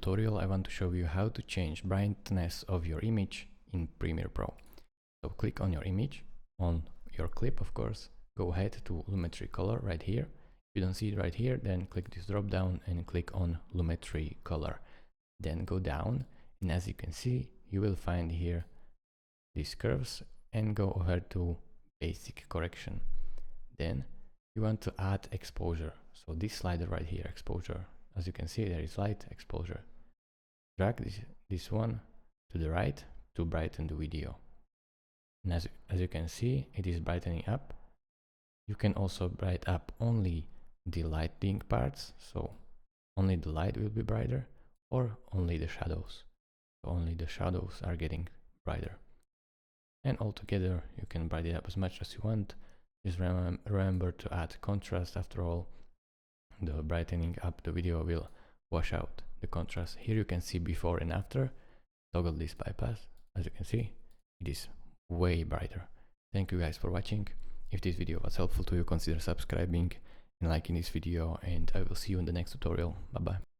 tutorial I want to show you how to change brightness of your image in Premiere Pro. So click on your image, on your clip of course, go ahead to Lumetri Color right here. If you don't see it right here, then click this drop down and click on Lumetri Color. Then go down, and as you can see, you will find here these curves, and go over to basic correction. Then you want to add exposure. So this slider right here, exposure, as you can see there is light exposure. Drag this one to the right to brighten the video. And as you can see, it is brightening up. You can also brighten up only the lighting parts, so only the light will be brighter, or only the shadows. So only the shadows are getting brighter. And altogether you can brighten it up as much as you want. Just remember to add contrast. After all, the brightening up the video will wash out the contrast. Here you can see before and after. Toggle this bypass. As you can see, it is way brighter. Thank you guys for watching. If this video was helpful to you, consider subscribing and liking this video, and I will see you in the next tutorial. Bye bye.